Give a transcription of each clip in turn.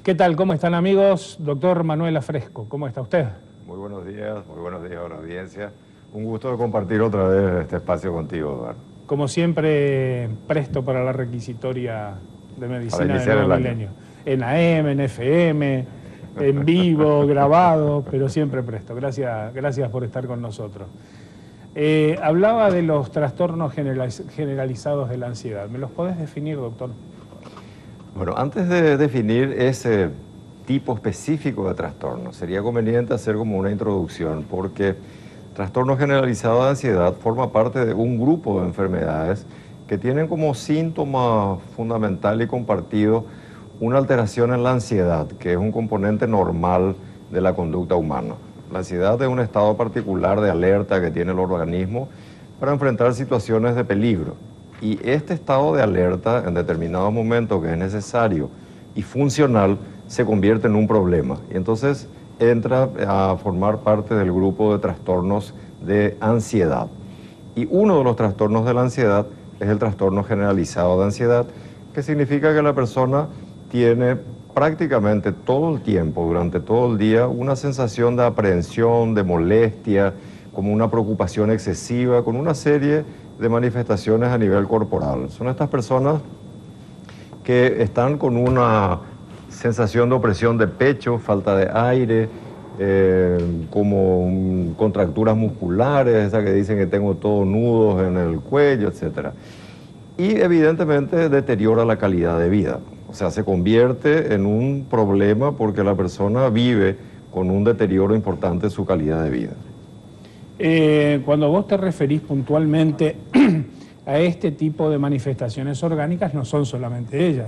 ¿Qué tal? ¿Cómo están, amigos? Doctor Manuel Afresco, ¿cómo está usted? Muy buenos días a la audiencia. Un gusto de compartir otra vez este espacio contigo, Eduardo. Como siempre, presto para la requisitoria de medicina del nuevo milenio. En AM, en FM, en vivo, grabado, pero siempre presto. Gracias por estar con nosotros. Hablaba de los trastornos generalizados de la ansiedad. ¿Me los podés definir, doctor? Bueno, antes de definir ese tipo específico de trastorno, sería conveniente hacer como una introducción, porque trastorno generalizado de ansiedad forma parte de un grupo de enfermedades que tienen como síntoma fundamental y compartido una alteración en la ansiedad, que es un componente normal de la conducta humana. La ansiedad es un estado particular de alerta que tiene el organismo para enfrentar situaciones de peligro. Y este estado de alerta, en determinados momentos que es necesario y funcional, se convierte en un problema. Y entonces entra a formar parte del grupo de trastornos de ansiedad. Y uno de los trastornos de la ansiedad es el trastorno generalizado de ansiedad, que significa que la persona tiene prácticamente todo el tiempo, durante todo el día, una sensación de aprehensión, de molestia, como una preocupación excesiva, con una serie de manifestaciones a nivel corporal. Son estas personas que están con una sensación de opresión de pecho, falta de aire, como contracturas musculares, esas que dicen que tengo todos nudos en el cuello, etc. Y evidentemente deteriora la calidad de vida. O sea, se convierte en un problema porque la persona vive con un deterioro importante de su calidad de vida. Cuando vos te referís puntualmente a este tipo de manifestaciones orgánicas, no son solamente ellas.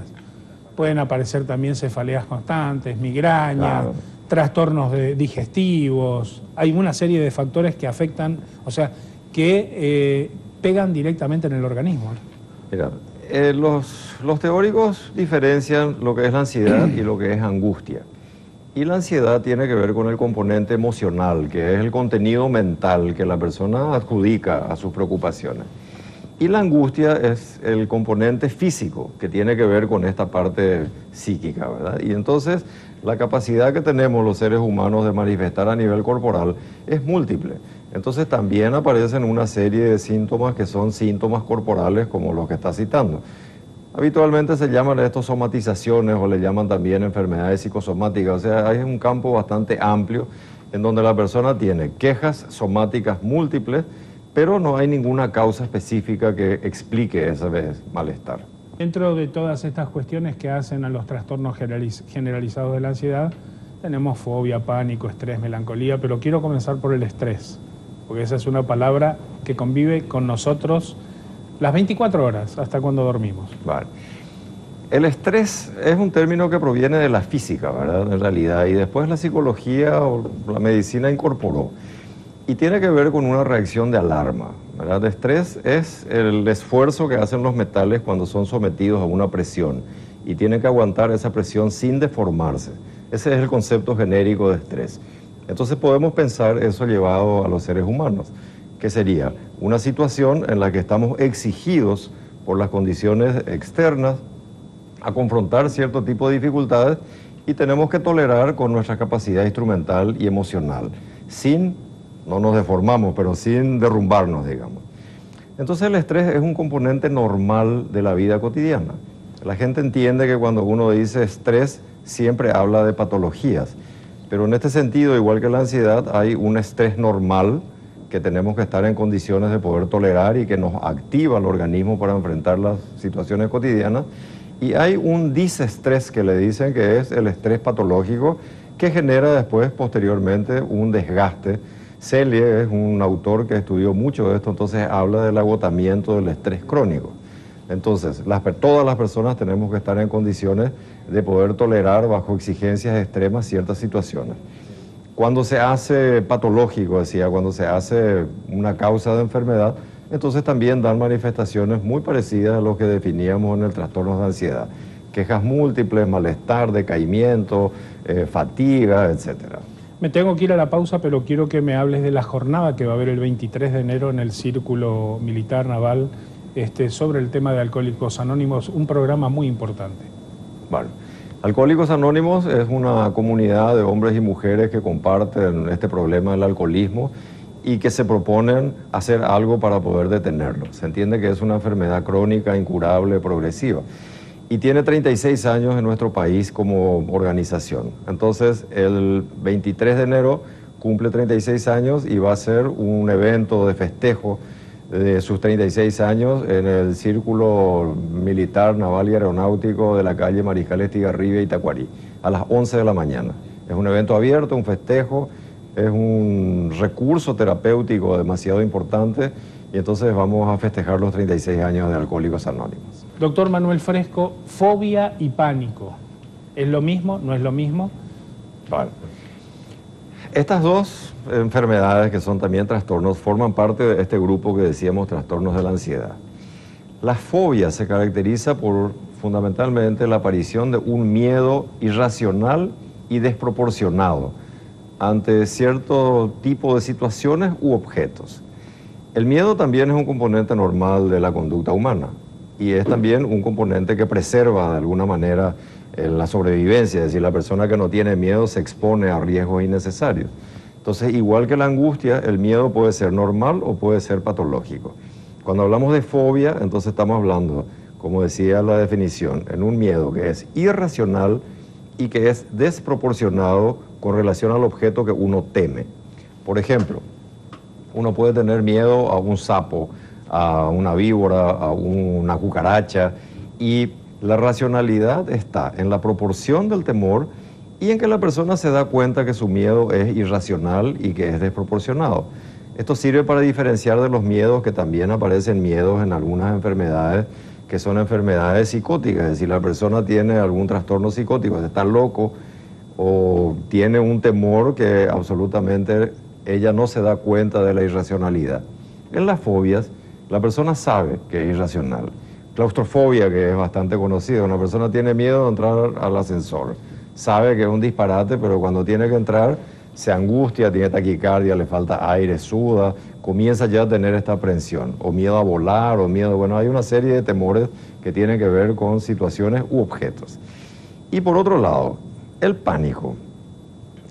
Pueden aparecer también cefaleas constantes, migrañas, claro, trastornos digestivos. Hay una serie de factores que afectan, o sea, que pegan directamente en el organismo. Mira, los teóricos diferencian lo que es la ansiedad y lo que es angustia. Y la ansiedad tiene que ver con el componente emocional, que es el contenido mental que la persona adjudica a sus preocupaciones. Y la angustia es el componente físico, que tiene que ver con esta parte psíquica, ¿verdad? Y entonces la capacidad que tenemos los seres humanos de manifestar a nivel corporal es múltiple. Entonces también aparecen una serie de síntomas que son síntomas corporales como los que está citando. Habitualmente se llaman estos somatizaciones o le llaman también enfermedades psicosomáticas. O sea, hay un campo bastante amplio en donde la persona tiene quejas somáticas múltiples, pero no hay ninguna causa específica que explique ese malestar. Dentro de todas estas cuestiones que hacen a los trastornos generalizados de la ansiedad, tenemos fobia, pánico, estrés, melancolía, pero quiero comenzar por el estrés, porque esa es una palabra que convive con nosotros las 24 horas, hasta cuando dormimos. Vale. El estrés es un término que proviene de la física, ¿verdad? En realidad, y después la psicología o la medicina incorporó. Y tiene que ver con una reacción de alarma, ¿verdad? El estrés es el esfuerzo que hacen los metales cuando son sometidos a una presión y tienen que aguantar esa presión sin deformarse. Ese es el concepto genérico de estrés. Entonces podemos pensar eso llevado a los seres humanos, que sería una situación en la que estamos exigidos por las condiciones externas a confrontar cierto tipo de dificultades y tenemos que tolerar con nuestra capacidad instrumental y emocional, no nos deformamos, pero sin derrumbarnos, digamos. Entonces el estrés es un componente normal de la vida cotidiana. La gente entiende que cuando uno dice estrés, siempre habla de patologías, pero en este sentido, igual que la ansiedad, hay un estrés normal que tenemos que estar en condiciones de poder tolerar y que nos activa el organismo para enfrentar las situaciones cotidianas. Y hay un disestrés que le dicen que es el estrés patológico que genera después, posteriormente, un desgaste. Selye es un autor que estudió mucho de esto, entonces habla del agotamiento del estrés crónico. Entonces, todas las personas tenemos que estar en condiciones de poder tolerar bajo exigencias extremas ciertas situaciones. Cuando se hace patológico, decía, cuando se hace una causa de enfermedad, entonces también dan manifestaciones muy parecidas a lo que definíamos en el trastorno de ansiedad. Quejas múltiples, malestar, decaimiento, fatiga, etc. Me tengo que ir a la pausa, pero quiero que me hables de la jornada que va a haber el 23 de enero en el Círculo Militar Naval sobre el tema de Alcohólicos Anónimos, un programa muy importante. Bueno, Alcohólicos Anónimos es una comunidad de hombres y mujeres que comparten este problema del alcoholismo y que se proponen hacer algo para poder detenerlo. Se entiende que es una enfermedad crónica, incurable, progresiva. Y tiene 36 años en nuestro país como organización. Entonces, el 23 de enero cumple 36 años y va a ser un evento de festejo de sus 36 años en el Círculo Militar, Naval y Aeronáutico de la calle Mariscal Estigarribia y Tacuarí, a las 11 de la mañana. Es un evento abierto, un festejo, es un recurso terapéutico demasiado importante y entonces vamos a festejar los 36 años de Alcohólicos Anónimos. Doctor Manuel Fresco, fobia y pánico, ¿es lo mismo? ¿No es lo mismo? Vale. Estas dos enfermedades, que son también trastornos, forman parte de este grupo que decíamos trastornos de la ansiedad. La fobia se caracteriza por fundamentalmente la aparición de un miedo irracional y desproporcionado ante cierto tipo de situaciones u objetos. El miedo también es un componente normal de la conducta humana y es también un componente que preserva de alguna manera la sobrevivencia, es decir, la persona que no tiene miedo se expone a riesgos innecesarios. Entonces, igual que la angustia, el miedo puede ser normal o puede ser patológico. Cuando hablamos de fobia, entonces estamos hablando, como decía la definición, en un miedo que es irracional y que es desproporcionado con relación al objeto que uno teme. Por ejemplo, uno puede tener miedo a un sapo, a una víbora, a una cucaracha, y la racionalidad está en la proporción del temor y en que la persona se da cuenta que su miedo es irracional y que es desproporcionado. Esto sirve para diferenciar de los miedos, que también aparecen miedos en algunas enfermedades que son enfermedades psicóticas, es decir, la persona tiene algún trastorno psicótico, está loco o tiene un temor que absolutamente ella no se da cuenta de la irracionalidad. En las fobias, la persona sabe que es irracional. Claustrofobia, que es bastante conocida, una persona tiene miedo de entrar al ascensor, sabe que es un disparate, pero cuando tiene que entrar se angustia, tiene taquicardia, le falta aire, suda, comienza ya a tener esta aprensión, o miedo a volar, o miedo, bueno, hay una serie de temores que tienen que ver con situaciones u objetos. Y por otro lado, el pánico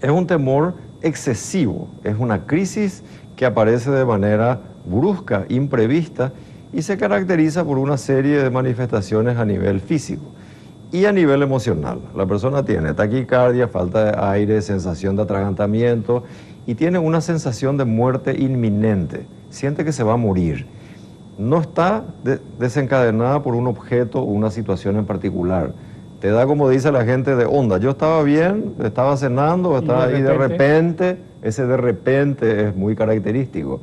es un temor excesivo, es una crisis que aparece de manera brusca, imprevista, y se caracteriza por una serie de manifestaciones a nivel físico y a nivel emocional. La persona tiene taquicardia, falta de aire, sensación de atragantamiento y tiene una sensación de muerte inminente, siente que se va a morir. No está desencadenada por un objeto o una situación en particular. Te da, como dice la gente, de onda. Yo estaba bien, estaba cenando, estaba ahí de repente. Ese de repente es muy característico,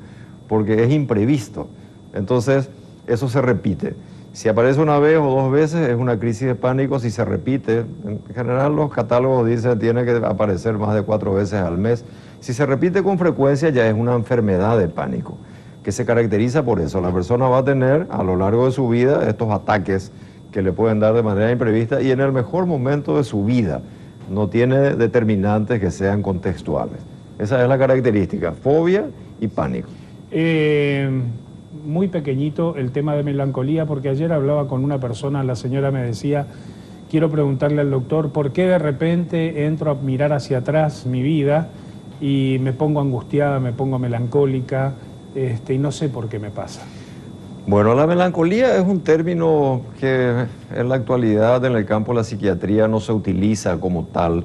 porque es imprevisto. Entonces, eso se repite. Si aparece una vez o dos veces, es una crisis de pánico. Si se repite, en general los catálogos dicen que tiene que aparecer más de 4 veces al mes. Si se repite con frecuencia, ya es una enfermedad de pánico, que se caracteriza por eso. La persona va a tener a lo largo de su vida estos ataques que le pueden dar de manera imprevista y en el mejor momento de su vida. No tiene determinantes que sean contextuales. Esa es la característica, fobia y pánico. Muy pequeñito el tema de melancolía, porque ayer hablaba con una persona, la señora me decía, quiero preguntarle al doctor, ¿por qué de repente entro a mirar hacia atrás mi vida y me pongo angustiada, me pongo melancólica, y no sé por qué me pasa? Bueno, la melancolía es un término que en la actualidad en el campo de la psiquiatría no se utiliza como tal,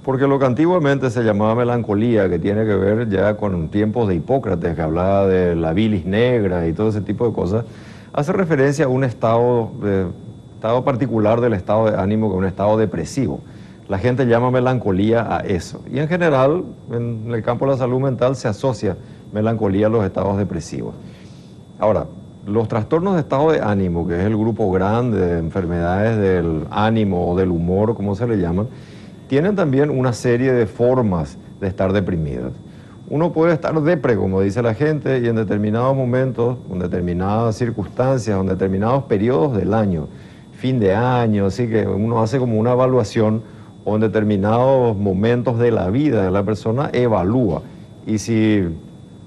porque lo que antiguamente se llamaba melancolía, que tiene que ver ya con tiempos de Hipócrates, que hablaba de la bilis negra y todo ese tipo de cosas, hace referencia a un estado particular del estado de ánimo, que es un estado depresivo. La gente llama melancolía a eso. Y en general, en el campo de la salud mental se asocia melancolía a los estados depresivos. Ahora, los trastornos de estado de ánimo, que es el grupo grande de enfermedades del ánimo o del humor, como se le llaman, tienen también una serie de formas de estar deprimidos. Uno puede estar depre, como dice la gente, y en determinados momentos, en determinadas circunstancias, en determinados periodos del año, fin de año, así que uno hace como una evaluación, o en determinados momentos de la vida de la persona evalúa. Y si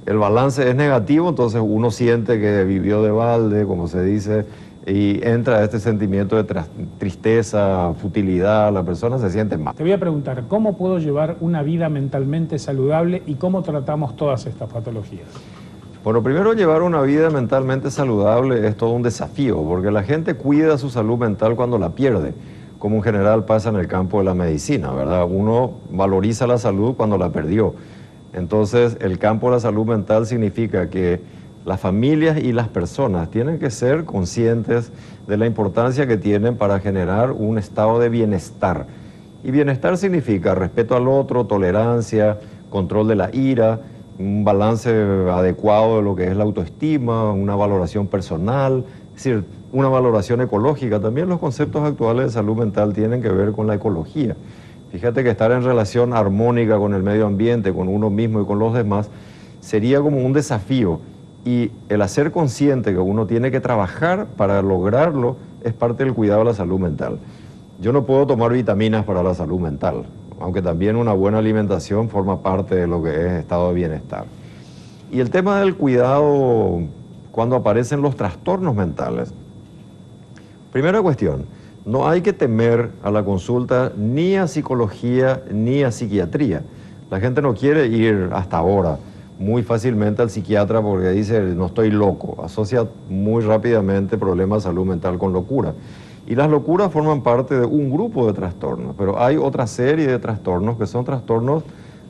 el balance es negativo, entonces uno siente que vivió de balde, como se dice, y entra este sentimiento de tristeza, futilidad, la persona se siente mal. Te voy a preguntar, ¿cómo puedo llevar una vida mentalmente saludable y cómo tratamos todas estas patologías? Bueno, primero, llevar una vida mentalmente saludable es todo un desafío, porque la gente cuida su salud mental cuando la pierde, como en general pasa en el campo de la medicina, ¿verdad? Uno valoriza la salud cuando la perdió. Entonces, el campo de la salud mental significa que las familias y las personas tienen que ser conscientes de la importancia que tienen para generar un estado de bienestar. Y bienestar significa respeto al otro, tolerancia, control de la ira, un balance adecuado de lo que es la autoestima, una valoración personal, es decir, una valoración ecológica. También los conceptos actuales de salud mental tienen que ver con la ecología. Fíjate que estar en relación armónica con el medio ambiente, con uno mismo y con los demás, sería como un desafío. Y el hacer consciente que uno tiene que trabajar para lograrlo es parte del cuidado de la salud mental. Yo no puedo tomar vitaminas para la salud mental, aunque también una buena alimentación forma parte de lo que es estado de bienestar. Y el tema del cuidado cuando aparecen los trastornos mentales. Primera cuestión, no hay que temer a la consulta ni a psicología ni a psiquiatría. La gente no quiere ir hasta ahora muy fácilmente al psiquiatra porque dice no estoy loco, asocia muy rápidamente problemas de salud mental con locura. Y las locuras forman parte de un grupo de trastornos, pero hay otra serie de trastornos que son trastornos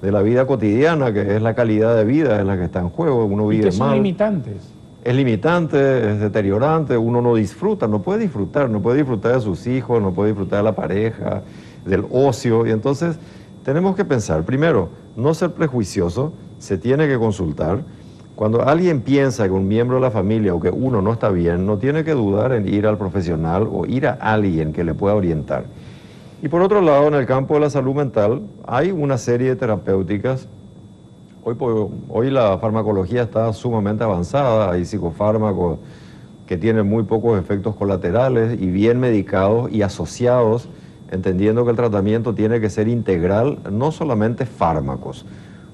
de la vida cotidiana, que es la calidad de vida, es la que está en juego, uno vive mal. ¿Y que son limitantes? Es limitante, es deteriorante, uno no disfruta, no puede disfrutar de sus hijos, no puede disfrutar de la pareja, del ocio, y entonces tenemos que pensar, primero, no ser prejuicioso, se tiene que consultar. Cuando alguien piensa que un miembro de la familia o que uno no está bien, no tiene que dudar en ir al profesional o ir a alguien que le pueda orientar. Y por otro lado, en el campo de la salud mental, hay una serie de terapéuticas. Hoy la farmacología está sumamente avanzada, hay psicofármacos que tienen muy pocos efectos colaterales y bien medicados y asociados, entendiendo que el tratamiento tiene que ser integral, no solamente fármacos.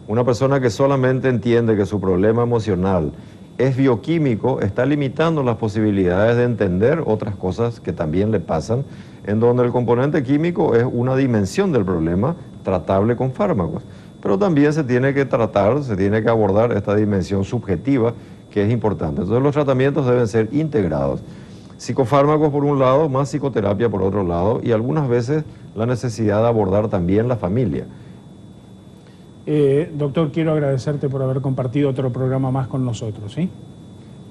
Una persona que solamente entiende que su problema emocional es bioquímico está limitando las posibilidades de entender otras cosas que también le pasan, en donde el componente químico es una dimensión del problema tratable con fármacos. Pero también se tiene que tratar, se tiene que abordar esta dimensión subjetiva que es importante. Entonces los tratamientos deben ser integrados. Psicofármacos por un lado, más psicoterapia por otro lado, y algunas veces la necesidad de abordar también la familia. Doctor, quiero agradecerte por haber compartido otro programa más con nosotros, ¿sí?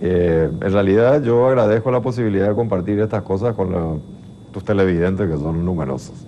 En realidad yo agradezco la posibilidad de compartir estas cosas con tus televidentes que son numerosos.